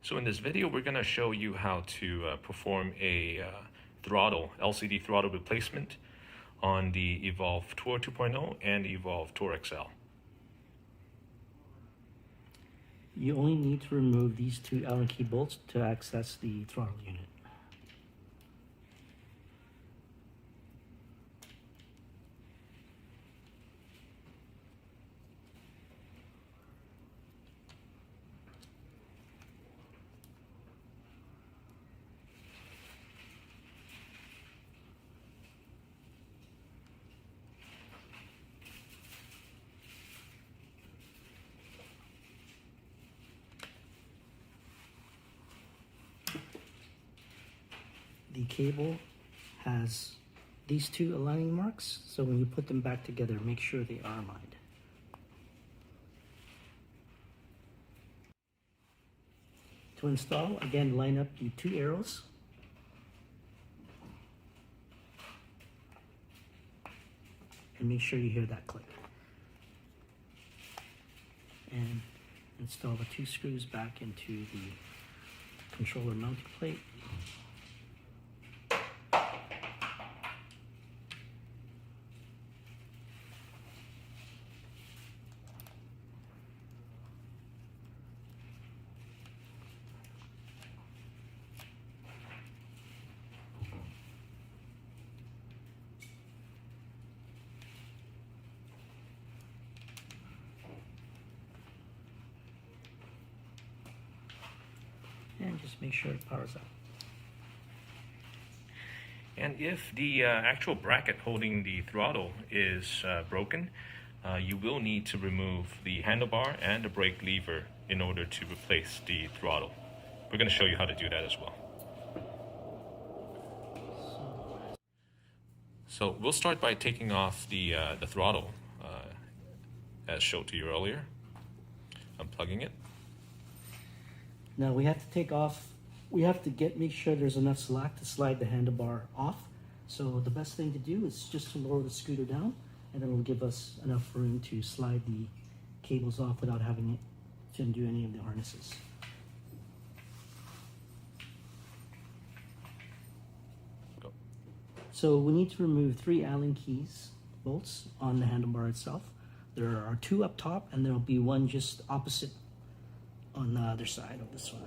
So in this video, we're going to show you how to perform a throttle, LCD throttle replacement on the EVOLV Tour 2.0 and EVOLV Tour XL. You only need to remove these two Allen key bolts to access the throttle unit. The cable has these two aligning marks, so when you put them back together, make sure they are aligned. To install, again, line up the two arrows. And make sure you hear that click. And install the two screws back into the controller mounting plate. And just make sure it powers up. And if the actual bracket holding the throttle is broken, you will need to remove the handlebar and the brake lever in order to replace the throttle. We're going to show you how to do that as well. So we'll start by taking off the throttle as showed to you earlier. Unplugging it. Now we have to take off, make sure there's enough slack to slide the handlebar off. So the best thing to do is just to lower the scooter down, and it'll give us enough room to slide the cables off without having to undo any of the harnesses. Go. So we need to remove 3 Allen keys bolts on the handlebar itself. There are 2 up top, and there will be one just opposite on the other side of this one.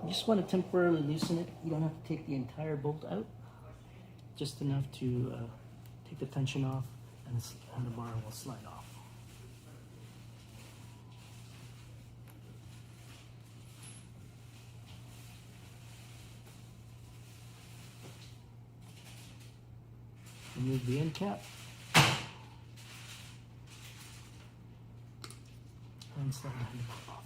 You just want to temporarily loosen it. You don't have to take the entire bolt out, just enough to take the tension off, and the handlebar will slide off. Remove the end cap. And slide the handlebar off.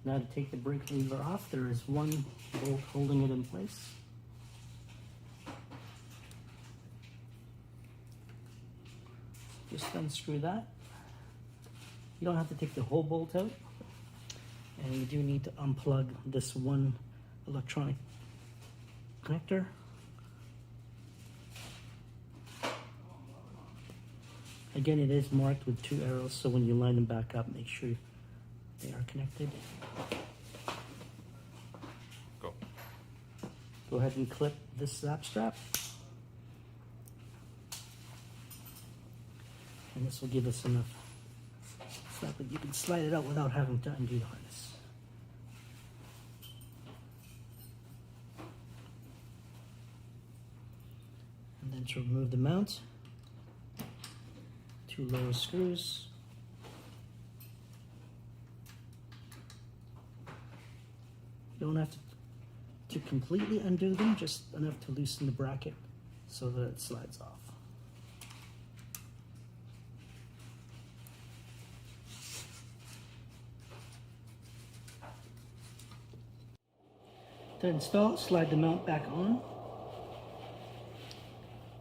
Now to take the brake lever off, there is one bolt holding it in place. Just unscrew that. You don't have to take the whole bolt out. And you do need to unplug this one electronic connector. Again, it is marked with 2 arrows, so when you line them back up, make sure they are connected. Go ahead and clip this zap strap. And this will give us enough slack that you can slide it out without having to undo the harness. And then to remove the mount, 2 lower screws. You don't have to completely undo them, just enough to loosen the bracket so that it slides off. To install, slide the mount back on.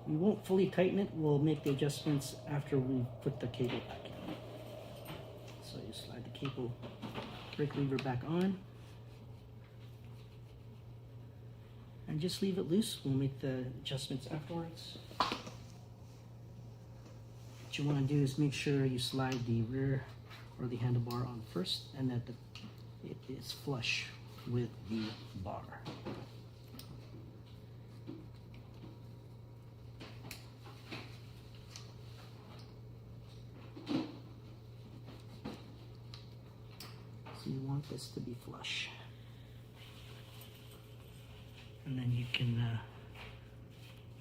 We won't fully tighten it, we'll make the adjustments after we put the cable back in. So you slide the cable brake lever back on. And just leave it loose. We'll make the adjustments afterwards. What you want to do is make sure you slide the rear or the handlebar on first, and that it is flush with the bar. So you want this to be flush. And then you can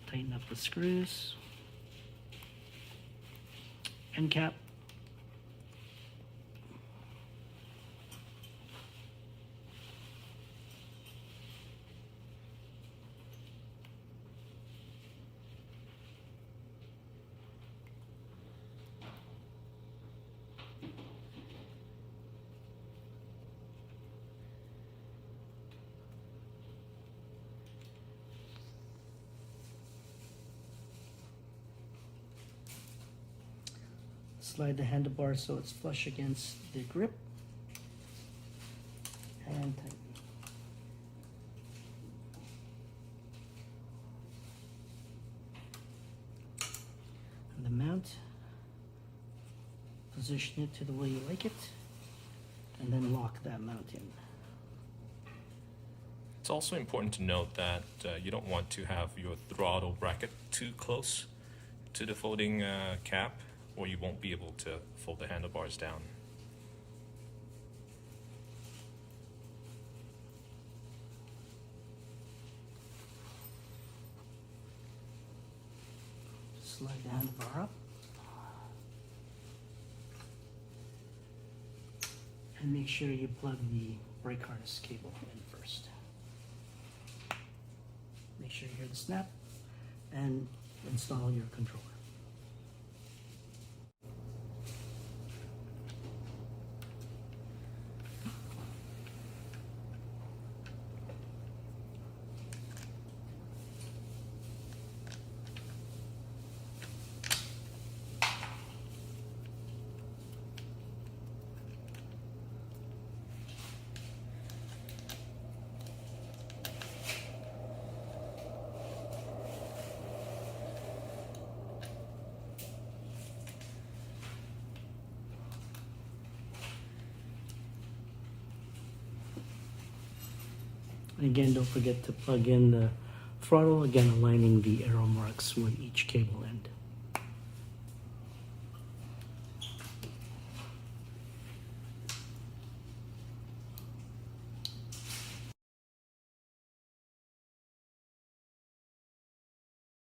tighten up the screws. End cap. Slide the handlebar so it's flush against the grip, and tighten. And the mount, position it to the way you like it, and then lock that mount in. It's also important to note that you don't want to have your throttle bracket too close to the folding cap, or you won't be able to fold the handlebars down. Slide the handlebar up. And make sure you plug the brake harness cable in first. Make sure you hear the snap, and install your controller. And again, don't forget to plug in the throttle, again aligning the arrow marks with each cable end.